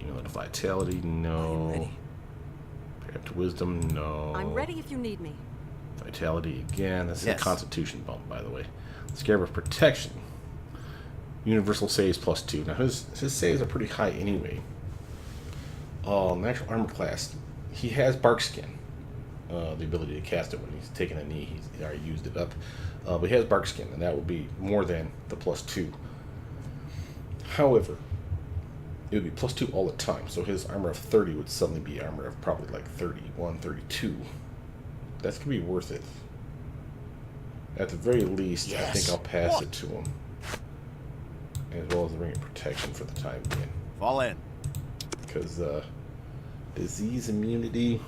Amulet of vitality? No. Up to wisdom? No. I'm ready if you need me. Vitality again. This is a constitution bump, by the way. Scarab of protection. Universal saves +2. Now his saves are pretty high anyway. Natural armor class. He has bark skin. The ability to cast it when he's taking a knee. He's already used it up. But he has bark skin, and that would be more than the +2. However, it would be +2 all the time, so his armor of 30 would suddenly be armor of probably like 31, 32. That's going to be worth it. At the very least, I think I'll pass it to him. As well as the ring of protection for the time being. Fall in. Because, disease immunity...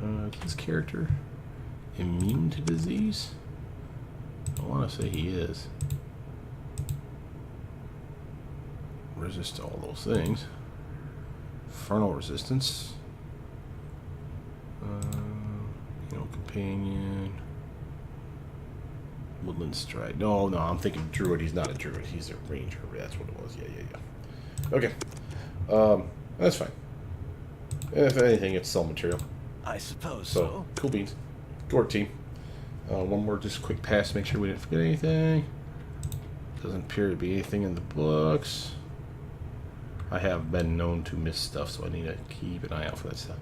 is this character immune to disease? I want to say he is. Resist all those things. Infernal resistance. Companion. Woodland stride. No, I'm thinking druid. He's not a druid. He's a ranger. That's what it was. Yeah. Okay. That's fine. If anything, it's cell material. I suppose So, cool beans. Good work, team. One more just quick pass, make sure we didn't forget anything. Doesn't appear to be anything in the books. I have been known to miss stuff, so I need to keep an eye out for that stuff.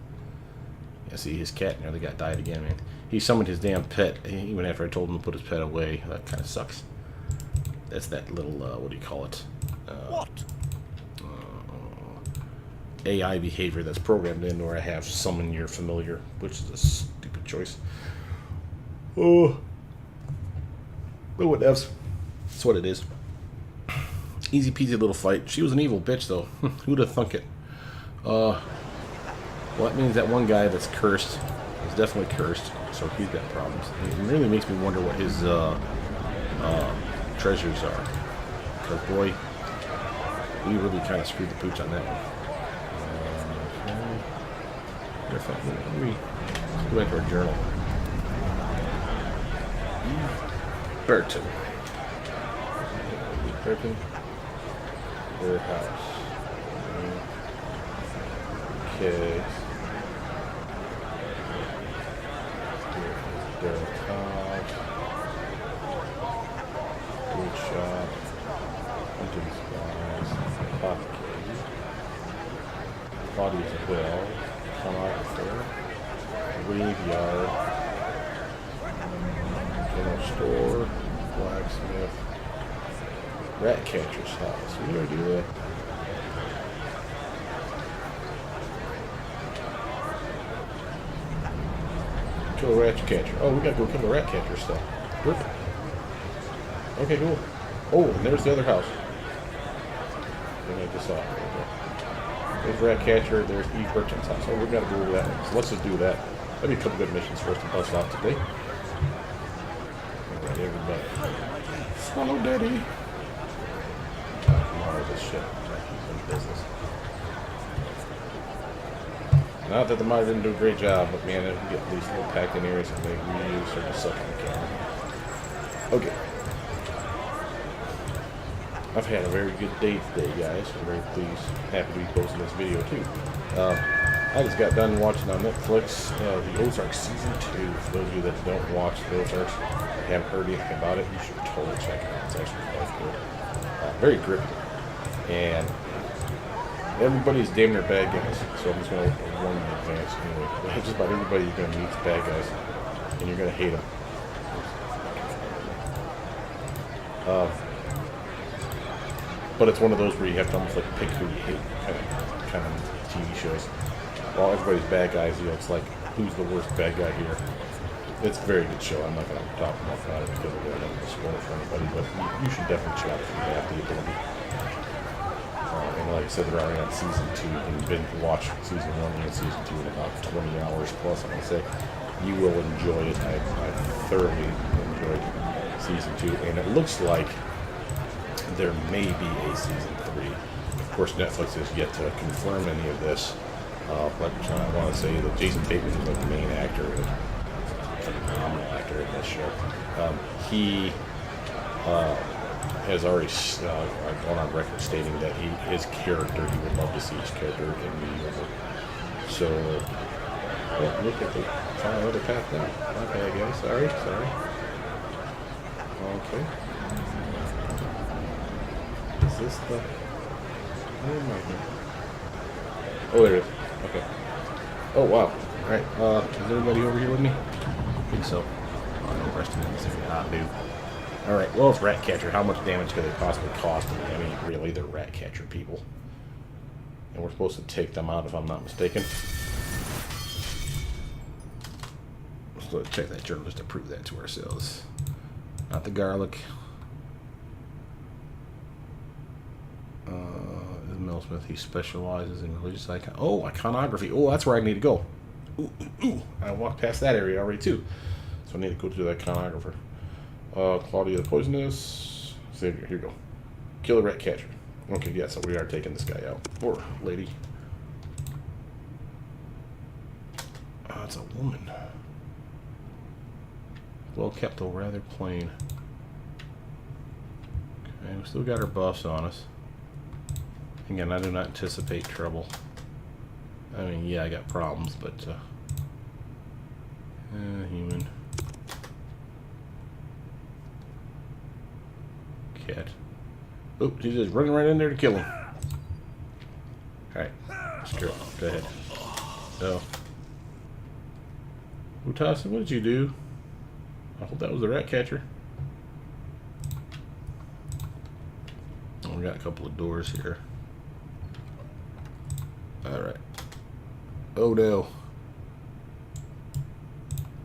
Yeah, see, his cat nearly got died again, man. He summoned his damn pet, even after I told him to put his pet away. That kind of sucks. That's that little, what do you call it? What? AI behavior that's programmed in where I have summon your familiar, which is a stupid choice. Oh. But whatevs. That's what it is. Easy peasy little fight. She was an evil bitch, though. Who'd have thunk it? Well, that means that one guy that's cursed is definitely cursed, so he's got problems. It really makes me wonder what his treasures are. Because, boy, we really kind of screwed the pooch on that one. Let's go back to our journal. Burton. Burton. Their house. Okay. Their house. Food shop. Hunting supplies. Apothecary. Bodies as well. Pornographer. Graveyard. General store. Blacksmith. Rat catcher's house. We already do that. Kill a rat catcher. Oh, we gotta go kill the rat catcher stuff. Whoop. Okay, cool. Oh, and there's the other house. I just saw it right there. There's rat catcher. There's E. Burton's house. Oh, we gotta go over that one. So let's just do that. That'd be a couple good missions for us to bust out today. Alright, everybody. Follow Daddy. Come on with this shit. He's in business. Not that the monitor didn't do a great job, but man, if we get these little packed in areas and they really start to suck on the camera. Okay. I've had a very good day today, guys. I'm very pleased. Happy to be posting this video, too. I just got done watching on Netflix the Ozark Season 2. For those of you that don't watch the Ozarks, haven't heard anything about it, you should totally check it out. It's actually quite good. Very gripping. And everybody's damn near bad guys, so I'm just going to warn you in advance. Anyway, just about everybody you're going to meet is bad guys, and you're going to hate them. But it's one of those where you have to almost like pick who you hate, kind of TV shows. While everybody's bad guys, you know, it's like who's the worst bad guy here. It's a very good show. I'm not going to talk enough about it because I don't want to spoil it for anybody, but you should definitely check out if you have the ability. And like I said, they're already on season 2. You can binge watch season 1 and season 2 in about 20 hours plus. I'm going to say you will enjoy it. I thoroughly enjoyed season 2, and it looks like there may be a season 3. Of course, Netflix has yet to confirm any of this, but I want to say that Jason Bateman is like the main actor, a phenomenal actor in this show. He has already gone on record stating that his character, he would love to see his character in the universe. So, well, look at the found another path now. Okay, I guess. Sorry. Okay. Is this the... Oh my god. Oh, there it is. Okay. Oh, wow. Alright, is everybody over here with me? I think so. I'm resting in this area. Ah, dude. Alright, well, it's rat catcher. How much damage could they possibly cost me? I mean, really, they're rat catcher people. And we're supposed to take them out if I'm not mistaken. Let's check that journal just to prove that to ourselves. Not the garlic. Is Millsmith. He specializes in religious icon. Oh, iconography. Oh, that's where I need to go. Ooh, ooh, ooh. I walked past that area already too. So I need to go to the iconographer. Claudia the Poisonous. Savior. Here you go. Kill the rat catcher. Okay, yeah, so we are taking this guy out. Or lady. Oh, it's a woman. Well kept, though rather plain. Okay, we still got our buffs on us. Again, I do not anticipate trouble. I mean, yeah, I got problems, but human. Cat. Oh, he's just running right in there to kill him. Alright, screw it. Go ahead. So, Utasa, what did you do? I hope that was the rat catcher. Oh, we got a couple of doors here. Alright. Oh no.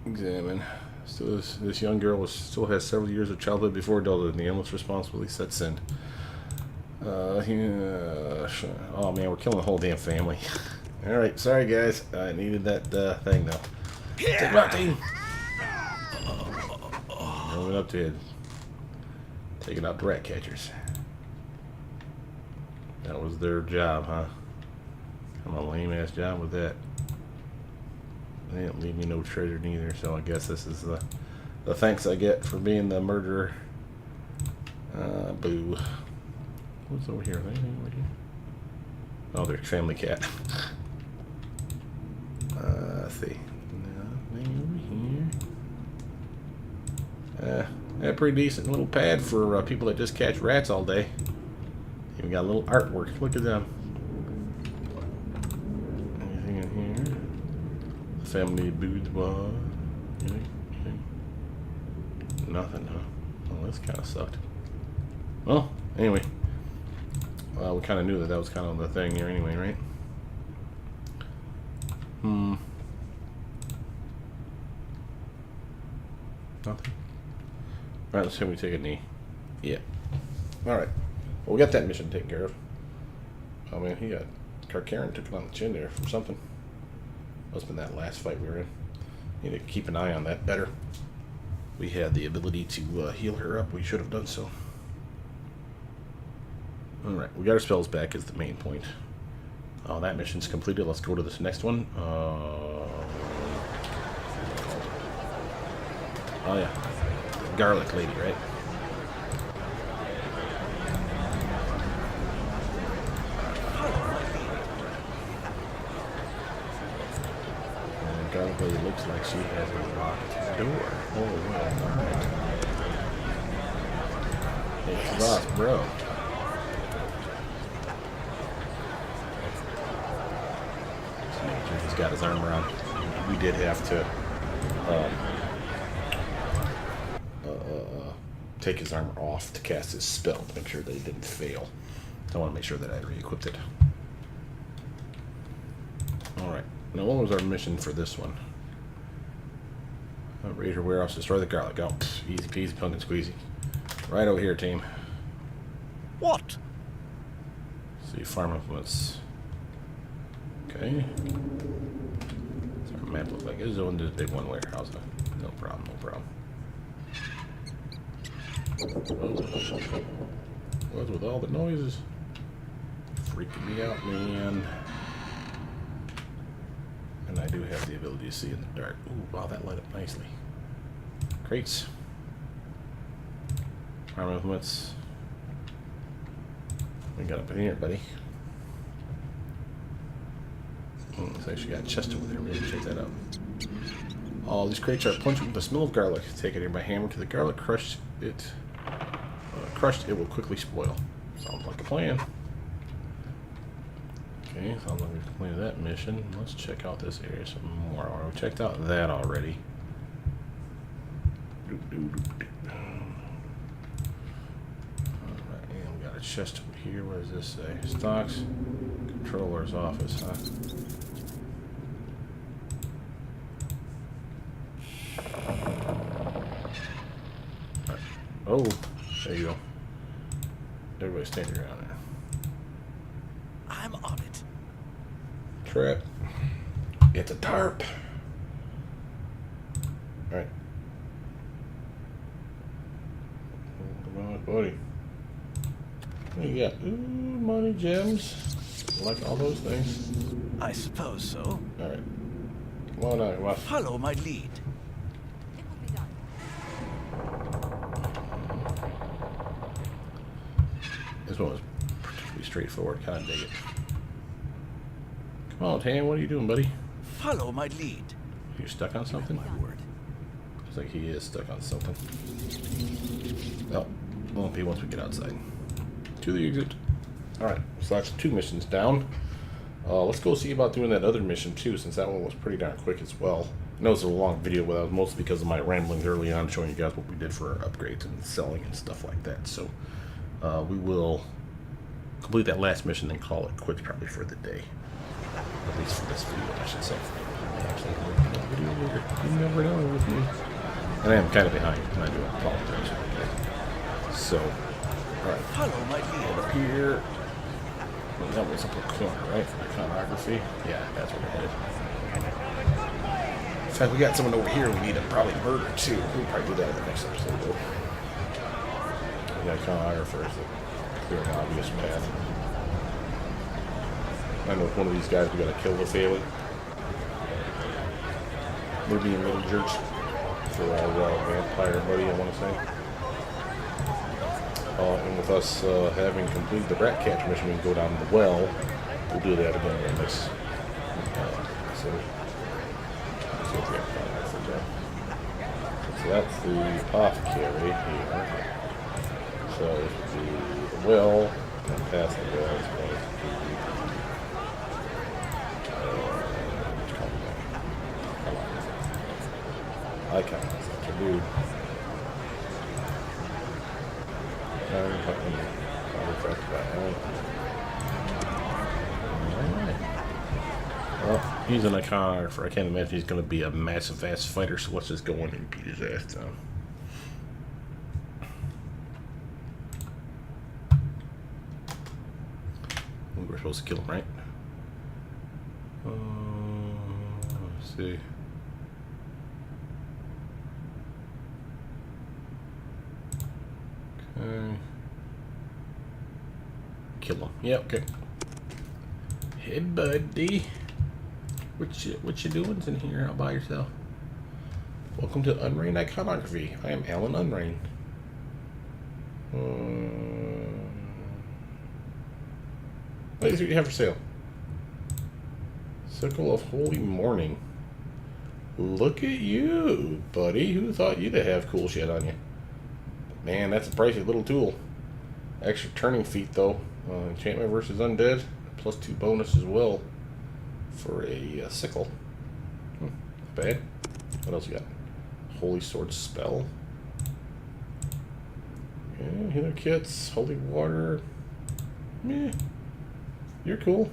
Examine. So this young girl still has several years of childhood before adulthood, and the endless responsibility sets in. Oh man, we're killing the whole damn family. Alright, sorry guys. I needed that thing though. Take him out, team! Moving up to it. Taking out the rat catchers. That was their job, huh? I'm a lame ass job with that. They didn't leave me no treasure neither, so I guess this is the thanks I get for being the murderer. Boo. What's over here? Anything over here? Oh, there's family cat. Let's see. Nothing over here. Yeah, pretty decent little pad for people that just catch rats all day. Even got a little artwork. Look at them. Anything in here? Family boudoir. Anything? Nothing, huh? Well, this kind of sucked. Well, anyway. We kind of knew that was kind of the thing here anyway, right? Nothing. Alright, let's see if we take a knee. Yeah. Alright. Well, we got that mission taken care of. Oh man, he got Karkarin took it on the chin there from something. Must have been that last fight we were in. Need to keep an eye on that better. We had the ability to heal her up. We should have done so. Alright, we got our spells back is the main point. Oh, that mission's completed. Let's go to this next one. Oh yeah. Garlic lady, right? And garlic lady looks like she has a locked door. Oh, well, alright. Hey, boss, bro. He's got his armor on. We did have to take his armor off to cast his spell to make sure that he didn't fail. I want to make sure that I re-equipped it. Alright. Now what was our mission for this one? Raid her warehouse, destroy the garlic. Oh, easy peasy, pumpkin squeezy. Right over here, team. What? See, farm implements. Okay. What's our map look like? This is one big one warehouse. No problem, no problem. Oh, what's with all the noises? Freaking me out, man. And I do have the ability to see in the dark. Ooh, wow, that lit up nicely. Crates. Farm implements. We got up in here, buddy. It's actually got a chest over there. Maybe check that out. All these crates are pungent with the smell of garlic. Take it in by hammer to the garlic. Crushed, it will quickly spoil. Sounds like a plan. Okay, sounds like we've completed that mission. Let's check out this area some more. We checked out that already. chest over here. What does this say? Stocks. Controller's office, huh? Right. Oh, there you go. Everybody standing around there. I'm on it. Trap. It's a tarp. Alright. Come on, buddy. What do you got? Ooh, money, gems. Like all those things. I suppose so. Alright. Come on out, watch. Follow my lead. It will be done. This one was particularly straightforward. Kind of dig it. Come on, Tan. What are you doing, buddy? Follow my lead. You stuck on something? My word. Looks like he is stuck on something. Oh, won't be once we get outside. To the exit. Alright, so that's 2 missions down. Let's go see about doing that other mission too, since that one was pretty darn quick as well. I know it's a long video, but that was mostly because of my ramblings early on, showing you guys what we did for our upgrades and selling and stuff like that. So we will complete that last mission and call it quits probably for the day. At least for this video, I should say. Actually, video later. You never know with me. And I am kind of behind, and I do apologize. Okay. So, alright. Follow my lead. Up here. Well, that was up the corner, right? For iconography. Yeah, that's where we're headed. In fact, we got someone over here we need to probably murder too. We'll probably do that in the next episode, though. The iconographer is a clear and obvious path. I know if one of these guys we gotta kill the failing. They're being little jerks for our vampire buddy, I want to say. And with us having completed the rat catch mission, we can go down the well. We'll do that again in this. So that's the apothecary here. So the well, and past the well is going to icon. That's a dude. Well, he's an iconographer. I can't imagine he's going to be a massive ass fighter, so let's just go in and beat his ass down. We were supposed to kill him, right? Let's see. Kill him. Yeah, okay. Hey, buddy. What you doing in here all by yourself? Welcome to Unrain Iconography. I am Alan Unrain. What is it you have for sale? Sickle of Holy Morning. Look at you, buddy. Who thought you'd have cool shit on you? Man, that's a pricey little tool. Extra turning feet, though. Enchantment versus undead. +2 bonus as well for a sickle. Not bad. What else you got? Holy Sword spell. Yeah, healer kits. Holy water. Meh. You're cool.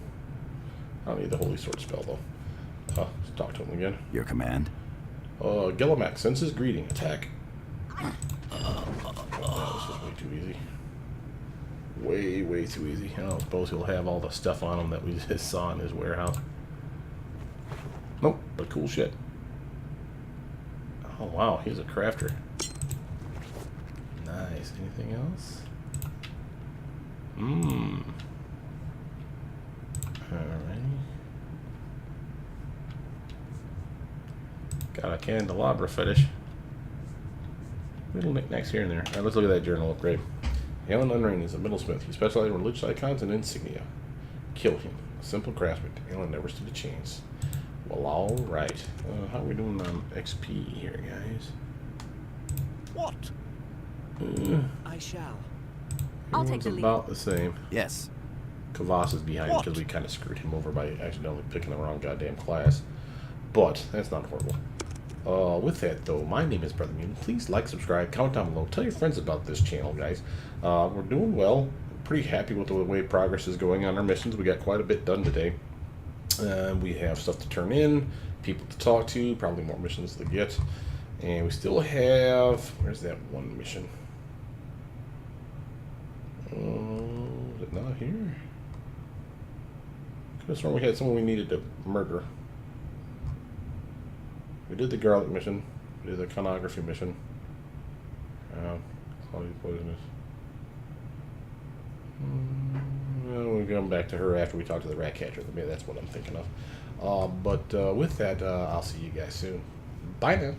I don't need the Holy Sword spell, though. Let's talk to him again. Your command? Gillimack, senses greeting. Attack. That was way too easy. Way too easy. I don't suppose he'll have all the stuff on him that we just saw in his warehouse. Nope, but cool shit. Oh wow, he's a crafter. Nice. Anything else? Alrighty. Got a candelabra fetish. Little knickknacks here and there. Alright, let's look at that journal upgrade. Alan Unrain is a middlesmith. He specializes in religious icons and insignia. Kill him. A simple craftsman. Alan never stood a chance. Well, alright. How are we doing on XP here, guys? What? I shall. I'll take the lead. About the same. Yes. Kavas is behind because we kind of screwed him over by accidentally picking the wrong goddamn class. But that's not horrible. With that, though, my name is Brothermutant. Please like, subscribe, comment down below. Tell your friends about this channel, guys. We're doing well. pretty happy with the way progress is going on our missions. We got quite a bit done today. We have stuff to turn in, people to talk to, probably more missions to get. And we still have... Where's that one mission? Is it not here? Could have sworn we had someone we needed to murder. We did the garlic mission. We did the iconography mission. Quality poisonous. We'll come back to her after we talk to the rat catcher. Maybe that's what I'm thinking of. But with that, I'll see you guys soon. Bye now.